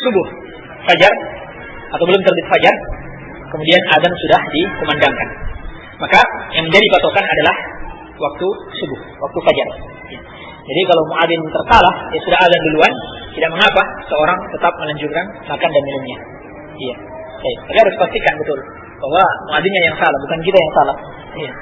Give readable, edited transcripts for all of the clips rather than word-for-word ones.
subuh, fajar, atau belum terbit fajar, kemudian azan sudah dikumandangkan. Maka yang menjadi patokan adalah waktu subuh, waktu fajar. Jadi kalau muadzin tersalah, ya sudah azan duluan, tidak mengapa seorang tetap melanjutkan makan dan minumnya. Iya. Tapi harus pastikan betul bahwa muadzinnya yang salah, bukan kita yang salah. Iya.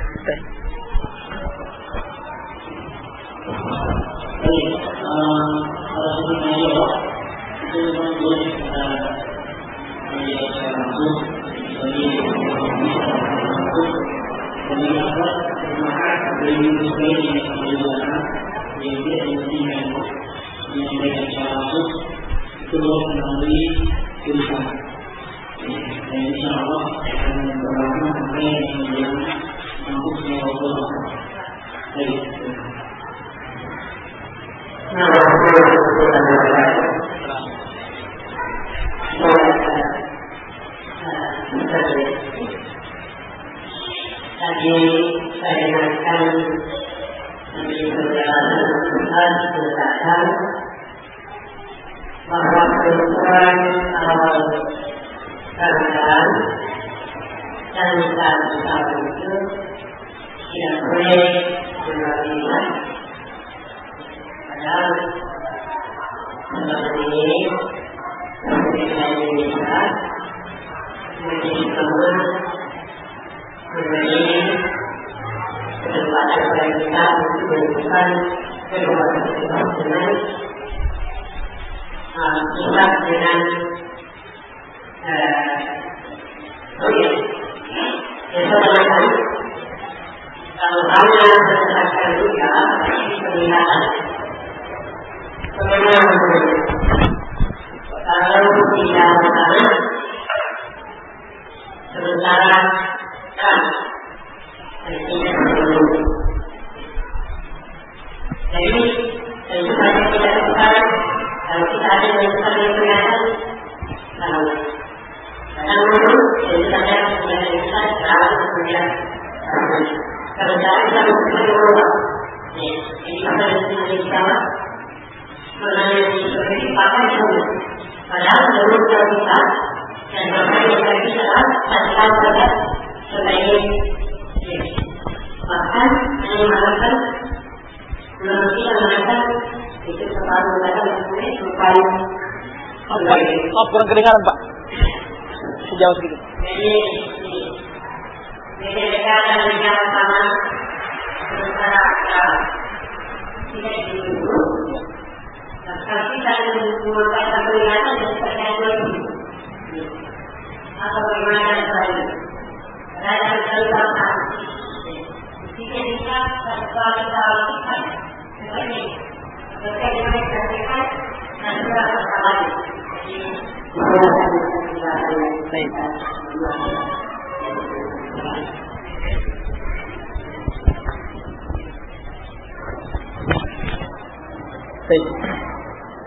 Kurang kedengaran Pak, sejauh sedikit.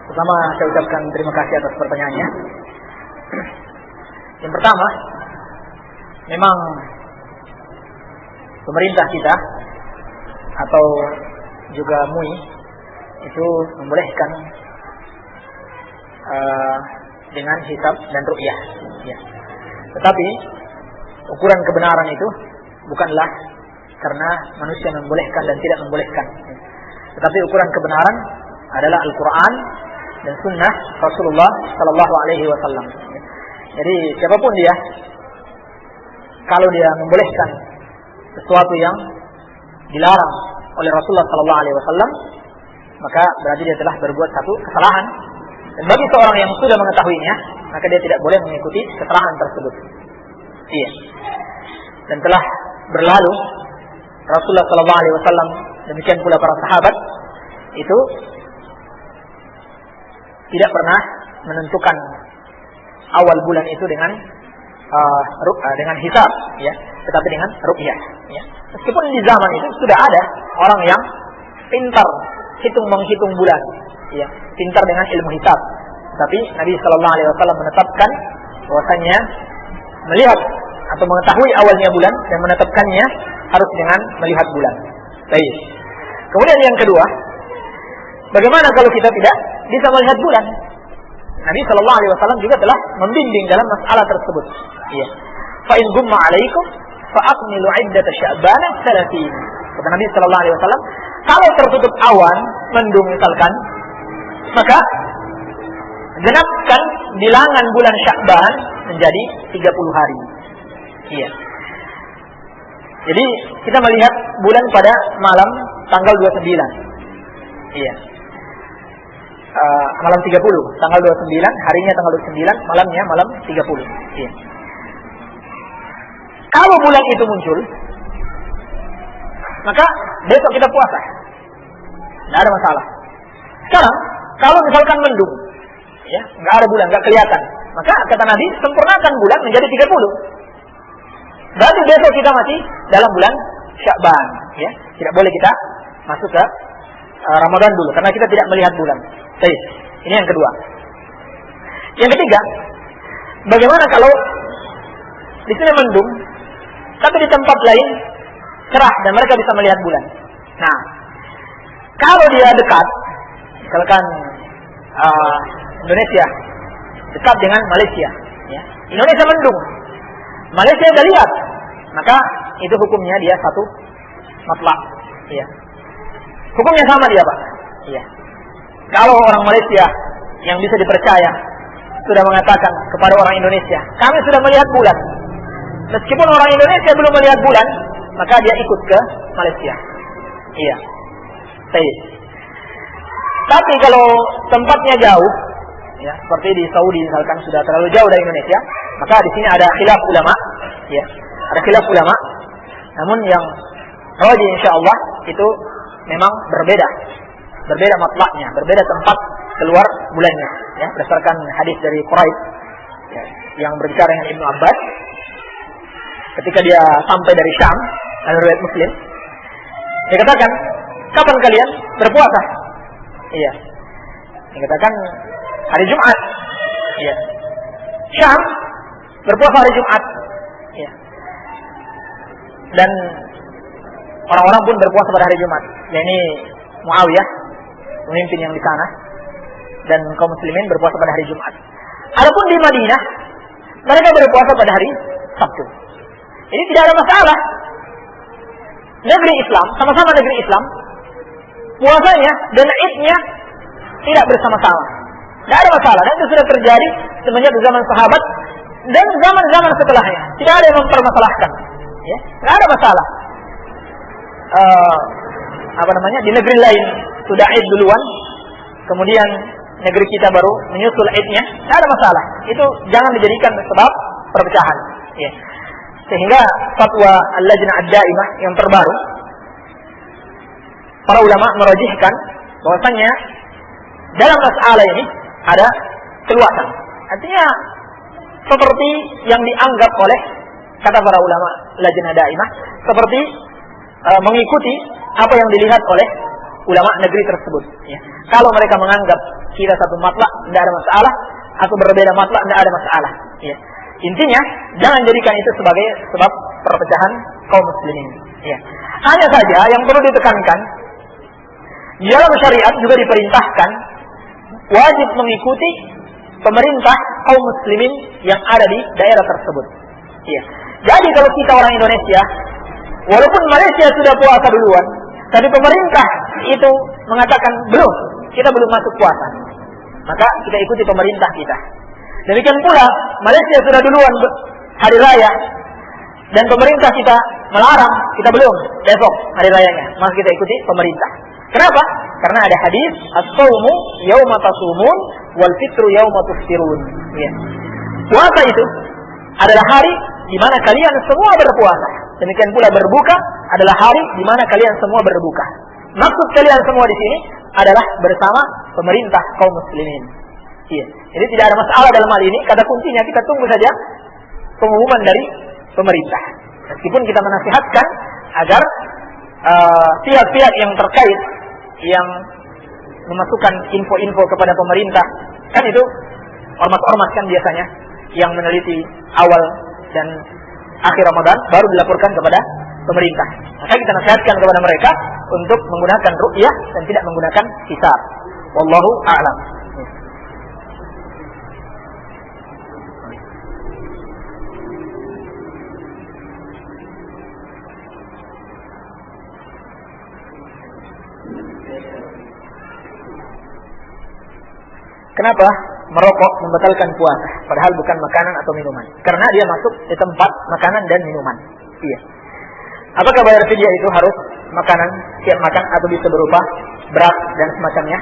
Pertama saya ucapkan terima kasih atas pertanyaannya. Yang pertama, memang pemerintah kita atau juga MUI itu membolehkan dengan hisab dan ru'yah. Ya. Tetapi ukuran kebenaran itu bukanlah karena manusia membolehkan dan tidak membolehkan. Tetapi ukuran kebenaran adalah Al-Quran dan Sunnah Rasulullah Sallallahu Alaihi Wasallam. Jadi siapapun dia, kalau dia membolehkan sesuatu yang dilarang oleh Rasulullah Sallallahu Alaihi Wasallam, maka berarti dia telah berbuat satu kesalahan. Dan bagi seorang yang sudah mengetahuinya, maka dia tidak boleh mengikuti kesalahan tersebut. Iya. Dan telah berlalu Rasulullah Sallallahu Alaihi Wasallam, demikian pula para sahabat itu tidak pernah menentukan awal bulan itu dengan hisab, ya, tetapi dengan ru'yah. Ya. Meskipun di zaman itu sudah ada orang yang pintar menghitung bulan, ya, pintar dengan ilmu hisab. Tapi Nabi Sallallahu Alaihi Wasallam menetapkan bahwasanya melihat atau mengetahui awalnya bulan dan menetapkannya harus dengan melihat bulan. Baik. Kemudian yang kedua, bagaimana kalau kita tidak bisa melihat bulan? Nabi Shallallahu Alaihi Wasallam juga telah membimbing dalam masalah tersebut. Iya. Fa in gumma alaikum fa akmilu iddata Sya'ban 30. Kata Nabi Shallallahu Alaihi Wasallam, kalau tertutup awan, mendung misalkan, maka genapkan bilangan bulan Sya'ban menjadi 30 hari. Iya. Jadi kita melihat bulan pada malam tanggal 29. Iya. Malam 30, tanggal 29, harinya tanggal 29, malamnya malam 30. Iya. Kalau bulan itu muncul, maka besok kita puasa. Tidak ada masalah. Sekarang, kalau misalkan mendung, ya, nggak ada bulan, nggak kelihatan, maka kata Nabi, sempurnakan bulan menjadi 30. Berarti besok kita masih dalam bulan Sya'ban, ya. Tidak boleh kita masuk ke Ramadan dulu karena kita tidak melihat bulan. Baik. Ini yang kedua. Yang ketiga, bagaimana kalau di sini mendung, tapi di tempat lain cerah dan mereka bisa melihat bulan. Nah, kalau dia dekat, misalkan Indonesia dekat dengan Malaysia, ya. Indonesia mendung, Malaysia sudah lihat, maka itu hukumnya dia satu matlaq, ya. Hukumnya sama dia, Pak. Iya. Kalau orang Malaysia yang bisa dipercaya sudah mengatakan kepada orang Indonesia, kami sudah melihat bulan. Meskipun orang Indonesia belum melihat bulan, maka dia ikut ke Malaysia. Iya. Baik. Tapi kalau tempatnya jauh, ya, seperti di Saudi misalkan sudah terlalu jauh dari Indonesia, maka di sini ada khilaf ulama, ya. Ada khilaf ulama. Namun yang rajih insyaallah itu memang berbeda matlaknya, berbeda tempat keluar bulannya, ya, berdasarkan hadis dari Quraib, ya, yang berbicara dengan Ibnu Abbas ketika dia sampai dari Syam, dari riwayat Muslim, dia katakan, kapan kalian berpuasa? Iya, dia katakan hari Jumat, iya. Syam berpuasa hari Jumat, iya. Dan orang-orang pun berpuasa pada hari Jumat, yakni Muawiyah, pemimpin yang di sana, dan kaum muslimin berpuasa pada hari Jumat. Adapun di Madinah, mereka berpuasa pada hari Sabtu. Ini tidak ada masalah. Negeri Islam, sama-sama negeri Islam, puasanya dan Idnya tidak bersama-sama. Tidak ada masalah. Dan itu sudah terjadi semenjak zaman sahabat dan zaman-zaman setelahnya. Tidak ada yang mempermasalahkan. Ya, tidak ada masalah. Di negeri lain sudah Id duluan, kemudian negeri kita baru menyusul Idnya, tidak ada masalah. Itu jangan dijadikan sebab perpecahan. Ya. Sehingga fatwa Al-Lajnah Ad-Daimah yang terbaru, para ulama merajihkan bahwasanya dalam masalah ini ada keluasan. Artinya seperti yang dianggap oleh kata para ulama Lajnah Daimah, seperti mengikuti apa yang dilihat oleh ulama negeri tersebut. Ya. Kalau mereka menganggap kita satu matlak, tidak ada masalah, atau berbeda matlak, tidak ada masalah. Ya. Intinya, jangan jadikan itu sebagai sebab perpecahan kaum muslimin. Ya. Hanya saja yang perlu ditekankan, di dalam syariat juga diperintahkan wajib mengikuti pemerintah kaum muslimin yang ada di daerah tersebut. Ya. Jadi kalau kita orang Indonesia, walaupun Malaysia sudah puasa duluan, tapi pemerintah itu mengatakan belum, kita belum masuk puasa, maka kita ikuti pemerintah kita. Demikian pula Malaysia sudah duluan hari raya dan pemerintah kita melarang, kita belum, besok hari rayanya, maka kita ikuti pemerintah. Kenapa? Karena ada hadis as-shaumu yauma tasumun wal fitru yauma tuftirun. Ya. Puasa itu adalah hari di mana kalian semua berpuasa. Demikian pula berbuka adalah hari di mana kalian semua berbuka. Maksud kalian semua di sini adalah bersama pemerintah kaum muslimin. Iya. Jadi tidak ada masalah dalam hal ini. Kata kuncinya kita tunggu saja pengumuman dari pemerintah. Meskipun kita menasihatkan agar pihak-pihak yang terkait yang memasukkan info-info kepada pemerintah, kan itu ormas-ormas kan biasanya yang meneliti awal dan akhir Ramadan baru dilaporkan kepada pemerintah. Maka kita nasihatkan kepada mereka untuk menggunakan ru'yah dan tidak menggunakan hisab. Wallahu a'lam. kenapa merokok membatalkan puasa, padahal bukan makanan atau minuman? Karena dia masuk di tempat makanan dan minuman. Iya. Apakah bayar fidyah itu harus makanan siap makan atau bisa berupa beras dan semacamnya?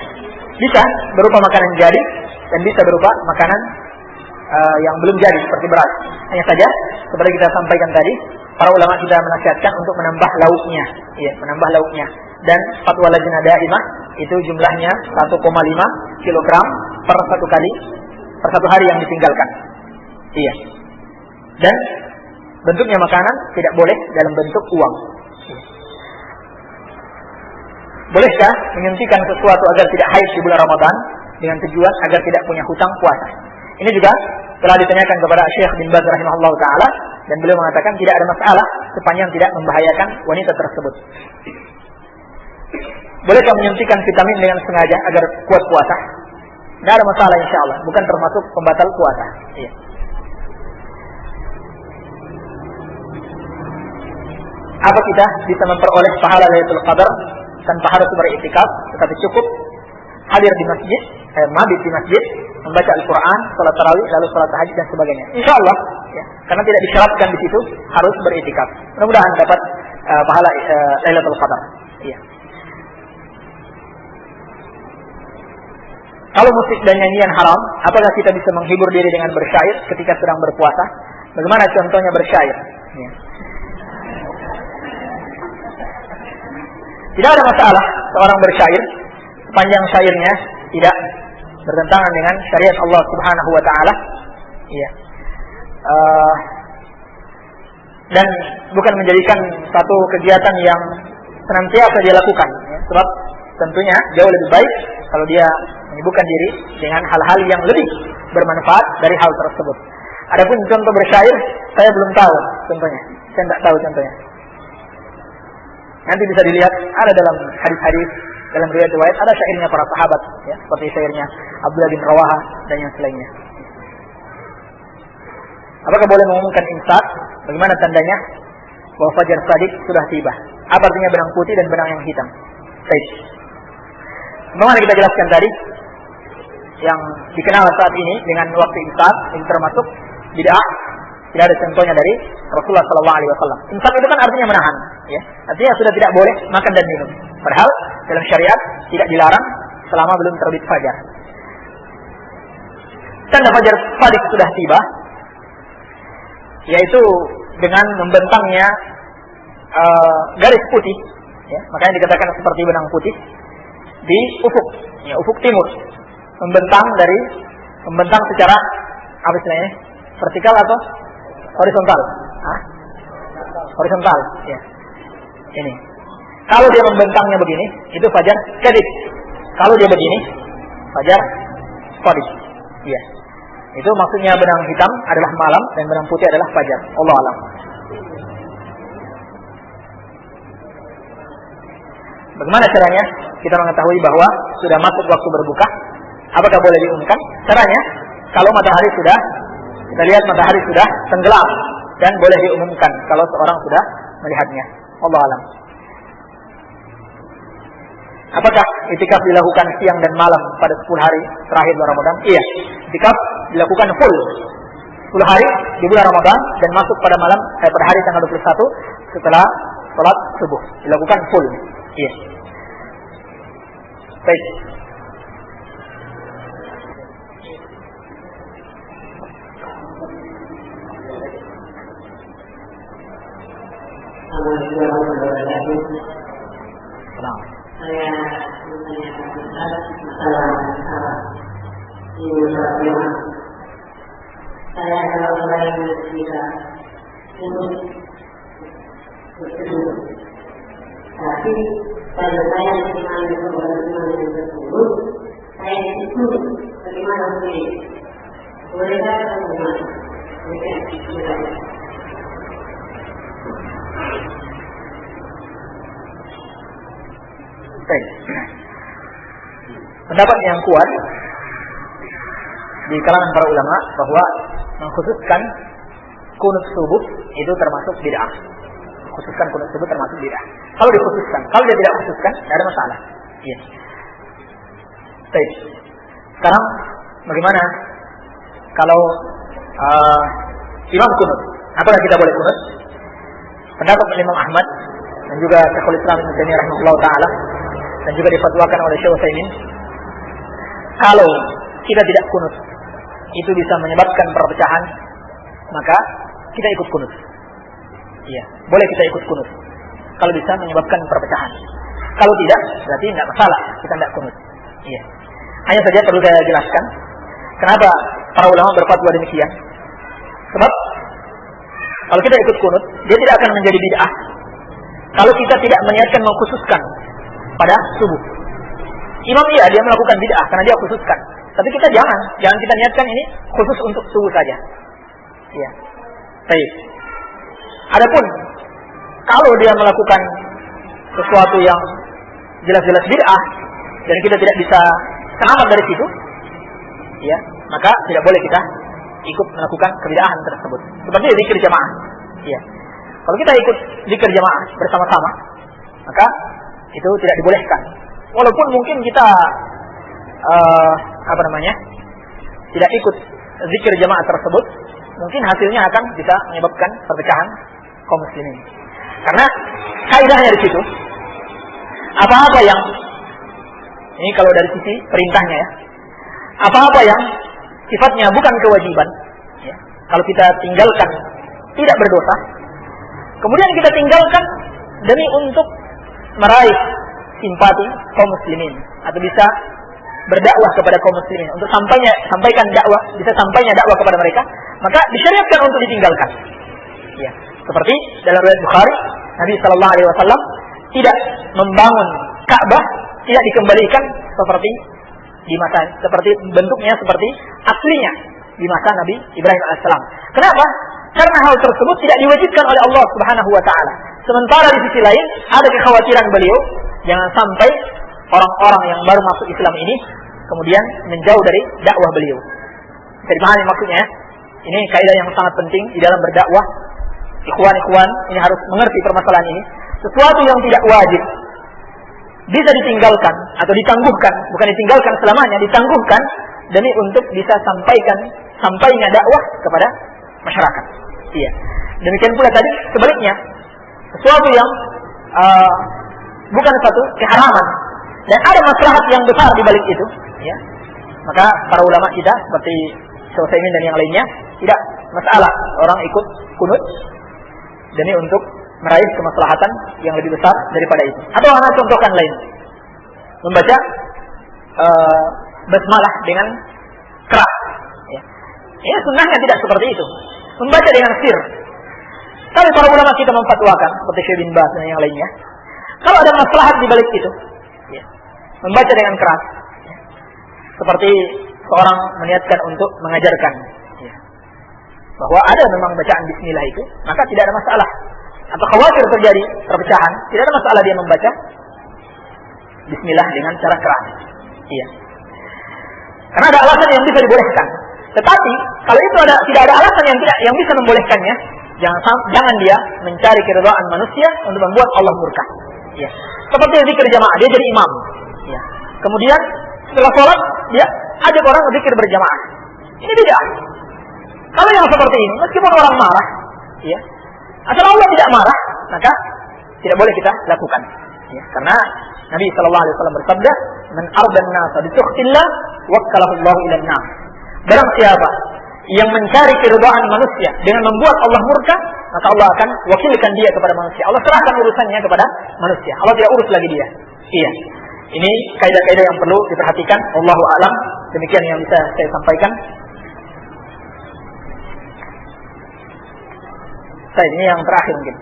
Bisa berupa makanan jadi dan bisa berupa makanan yang belum jadi seperti beras. Hanya saja seperti kita sampaikan tadi, para ulama sudah menasihatkan untuk menambah lauknya, iya, menambah lauknya. Dan fatwa Lajnah Daimah itu jumlahnya 1,5 kg per satu hari yang ditinggalkan. Iya. Dan bentuknya makanan tidak boleh dalam bentuk uang. Bolehkah menyuntikkan sesuatu agar tidak haid di bulan Ramadan dengan tujuan agar tidak punya hutang puasa? Ini juga telah ditanyakan kepada Syekh bin Baz rahimahullah taala dan beliau mengatakan tidak ada masalah sepanjang tidak membahayakan wanita tersebut. Bolehkah menyuntikkan vitamin dengan sengaja agar kuat puasa? Tidak ada masalah insyaallah, bukan termasuk pembatal puasa. Iya. Apa kita bisa memperoleh pahala Lailatul Qadar tanpa harus beriktikaf, tetapi cukup hadir di masjid, mabit di masjid, membaca Al-Quran, salat tarawih, lalu salat tahajud dan sebagainya. Insyaallah, ya, karena tidak disyaratkan di situ harus beriktikaf. Mudah-mudahan dapat pahala Lailatul Qadar. Iya. Kalau musik dan nyanyian haram, apakah kita bisa menghibur diri dengan bersyair ketika sedang berpuasa? Bagaimana contohnya bersyair? Ya. Tidak ada masalah seorang bersyair sepanjang syairnya tidak bertentangan dengan syariat Allah Subhanahu wa taala. Iya. Dan bukan menjadikan satu kegiatan yang senantiasa dia lakukan, ya. Sebab tentunya jauh lebih baik kalau dia menyibukkan diri dengan hal-hal yang lebih bermanfaat dari hal tersebut. Adapun contoh bersyair, saya belum tahu contohnya. Saya tidak tahu contohnya. Nanti bisa dilihat ada dalam hadis-hadis, dalam riwayat-riwayat ada syairnya para sahabat, ya, seperti syairnya Abdullah bin Rawaha dan yang selainnya. Apakah boleh mengumumkan imsak? Bagaimana tandanya bahwa fajar shadiq sudah tiba? Apa artinya benang putih dan benang yang hitam? Baik. Bagaimana kita jelaskan tadi, yang dikenal saat ini dengan waktu imsak ini termasuk bid'ah. Tidak ada contohnya dari Rasulullah SAW. Imsak itu kan artinya menahan, ya. Artinya sudah tidak boleh makan dan minum. Padahal dalam syariat tidak dilarang selama belum terbit fajar. Tanda fajar shadiq sudah tiba, yaitu dengan membentangnya garis putih, ya. Makanya dikatakan seperti benang putih di ufuk, ya, ufuk timur, membentang secara apa istilahnya, vertikal atau horizontal? Horizontal, ya. Ini. Kalau dia membentangnya begini, itu fajar shadiq. Kalau dia begini, fajar shadiq. Iya. Itu maksudnya benang hitam adalah malam dan benang putih adalah fajar. Allah alam. Bagaimana caranya kita mengetahui bahwa sudah masuk waktu berbuka? Apakah boleh diumumkan? Caranya, kalau matahari sudah, kita lihat matahari sudah tenggelam dan boleh diumumkan kalau seorang sudah melihatnya. Allah alam. Apakah itikaf dilakukan siang dan malam pada 10 hari terakhir bulan Ramadan? Iya, itikaf dilakukan full 10 hari di bulan Ramadan dan masuk pada malam pada hari tanggal 21 setelah sholat subuh. Dilakukan full. Iya. Baik. Saya masalah saya kalau orang yang bisa untuk berseduh, tapi pada saya bagaimana yang tersebut, saya itu bagaimana boleh, bolehkah atau bagaimana? Baik. Pendapat yang kuat di kalangan para ulama bahwa mengkhususkan kunut subuh itu termasuk bid'ah. Khususkan kunut subuh termasuk bid'ah. Kalau dikhususkan, kalau dia tidak khususkan, tidak ada masalah. Iya. Baik. Sekarang bagaimana kalau imam kunut? Apakah kita boleh kunut? Pendapat Imam Ahmad dan juga Syekhul Islam Ibnu Taimiyah rahimahullah taala dan juga difatwakan oleh Syekh Utsaimin, kalau kita tidak kunut itu bisa menyebabkan perpecahan, maka kita ikut kunut. Iya, boleh kita ikut kunut kalau bisa menyebabkan perpecahan. Kalau tidak, berarti tidak masalah, kita tidak kunut. Iya. Hanya saja perlu saya jelaskan kenapa para ulama berfatwa demikian. Sebab kalau kita ikut kunut, dia tidak akan menjadi bid'ah kalau kita tidak meniatkan mengkhususkan pada subuh. Imam dia melakukan bid'ah karena dia khususkan. Tapi kita jangan kita niatkan ini khusus untuk subuh saja. Iya. Baik. Adapun kalau dia melakukan sesuatu yang jelas-jelas bid'ah dan kita tidak bisa selamat dari situ, ya, maka tidak boleh kita ikut melakukan kebid'ahan tersebut. Seperti zikir jamaah. Ya. Kalau kita ikut zikir jamaah bersama-sama, maka itu tidak dibolehkan. Walaupun mungkin kita tidak ikut zikir jamaah tersebut, mungkin hasilnya akan bisa menyebabkan perpecahan kaum muslimin. Karena kaidahnya di situ, apa-apa yang ini kalau dari sisi perintahnya ya, apa-apa yang sifatnya bukan kewajiban, ya, kalau kita tinggalkan tidak berdosa, kemudian kita tinggalkan demi untuk meraih simpati kaum muslimin atau bisa berdakwah kepada kaum muslimin, untuk sampaikan dakwah, bisa sampainya dakwah kepada mereka, maka disyariatkan untuk ditinggalkan. Ya, seperti dalam riwayat Bukhari, Nabi sallallahu alaihi wasallam tidak membangun Ka'bah, tidak dikembalikan seperti bentuknya seperti aslinya di masa Nabi Ibrahim alaihissalam. Kenapa? Karena hal tersebut tidak diwajibkan oleh Allah Subhanahu wa taala. Sementara di sisi lain ada kekhawatiran beliau jangan sampai orang-orang yang baru masuk Islam ini kemudian menjauh dari dakwah beliau. Bisa dipahami maksudnya? Ini kaidah yang sangat penting di dalam berdakwah. Ikhwan-ikhwan ini harus mengerti permasalahan ini. Sesuatu yang tidak wajib bisa ditinggalkan atau ditangguhkan, bukan ditinggalkan selamanya, ditangguhkan demi untuk bisa sampainya dakwah kepada masyarakat. Iya. Demikian pula tadi sebaliknya, sesuatu yang bukan satu keharaman dan ada maslahat yang besar di balik itu, ya. Maka para ulama kita seperti Syekh Utsaimin dan yang lainnya tidak masalah orang ikut kunut demi untuk meraih kemaslahatan yang lebih besar daripada itu. Atau anak contohkan lain, membaca basmalah dengan keras. Ya. Ini sunnahnya tidak seperti itu. Membaca dengan sir. Tapi para ulama kita memfatwakan seperti Syekh bin Baz dan yang lainnya, kalau ada maslahat di balik itu, ya, membaca dengan keras, ya, seperti seorang meniatkan untuk mengajarkan, ya, bahwa ada memang bacaan Bismillah itu, maka tidak ada masalah. Atau khawatir terjadi perpecahan, tidak ada masalah dia membaca Bismillah dengan cara keras. Iya. Karena ada alasan yang bisa dibolehkan. Tetapi kalau itu tidak ada alasan yang bisa membolehkannya, jangan dia mencari keridhaan manusia untuk membuat Allah murka. Ya. Seperti zikir jamaah, dia jadi imam. Ya. Kemudian setelah sholat dia ajak orang zikir berjamaah. Ini bid'ah. Kalau yang seperti ini, meskipun orang marah, ya, asal Allah tidak marah, maka tidak boleh kita lakukan. Ya. Karena Nabi sallallahu alaihi wasallam bersabda, "Man ardan nasa bi sukhtillah, wakkalahu Allahu ila an-nar." Barang siapa yang mencari keridhaan manusia dengan membuat Allah murka, maka Allah akan wakilkan dia kepada manusia. Allah serahkan urusannya kepada manusia. Allah tidak urus lagi dia. Iya. Ini kaidah-kaidah yang perlu diperhatikan. Wallahu a'lam. Demikian yang bisa saya sampaikan. Ini yang terakhir mungkin.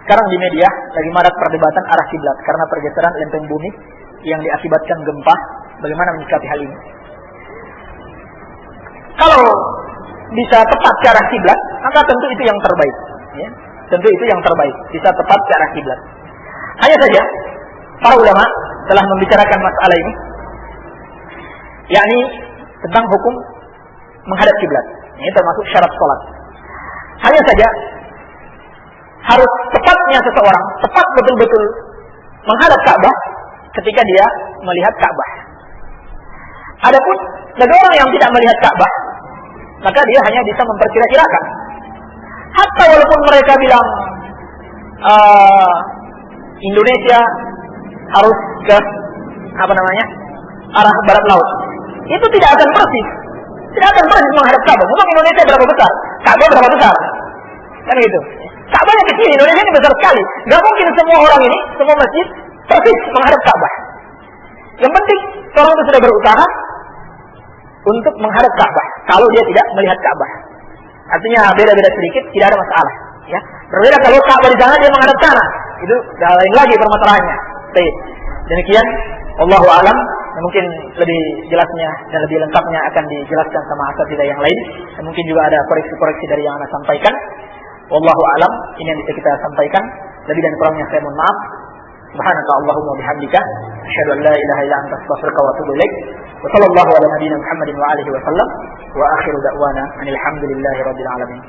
Sekarang di media lagi marak perdebatan arah kiblat karena pergeseran lempeng bumi yang diakibatkan gempa. Bagaimana menyikapi hal ini? Kalau bisa tepat ke arah kiblat, maka tentu itu yang terbaik. Ya. Tentu itu yang terbaik. Bisa tepat ke arah kiblat. Hanya saja para ulama telah membicarakan masalah ini, yakni tentang hukum menghadap kiblat. Ini termasuk syarat sholat. Hanya saja harus tepatnya seseorang tepat betul-betul menghadap Ka'bah ketika dia melihat Ka'bah. Adapun bagi orang yang tidak melihat Ka'bah, maka dia hanya bisa memperkira-kirakan. Hatta walaupun mereka bilang Indonesia harus ke arah barat laut, itu tidak akan persis menghadap Ka'bah. Memang Indonesia berapa besar, Ka'bah berapa besar, kan gitu. Ka'bahnya kecil, Indonesia ini besar sekali. Gak mungkin semua orang ini, semua masjid persis menghadap Ka'bah. Yang penting orang itu sudah berusaha untuk menghadap Ka'bah. Kalau dia tidak melihat Ka'bah, artinya beda-beda sedikit, tidak ada masalah. Ya, berbeda kalau Ka'bah di sana dia menghadap sana, itu dah lain lagi permasalahannya. Baik. Demikian, wallahu a'lam. Mungkin lebih jelasnya dan lebih lengkapnya akan dijelaskan sama asatidzah yang lain. Dan mungkin juga ada koreksi-koreksi dari yang Anda sampaikan. Wallahu a'lam. Ini yang bisa kita sampaikan. Lebih dan kurangnya saya mohon maaf. Subhanaka Allahumma bihamdika asyhadu an la ilaha illa anta astaghfiruka wa atubu ilaik. Wa sallallahu ala nabiyyina Muhammadin wa alihi wa sallam. Wa akhiru da'wana anil hamdulillahi rabbil alamin.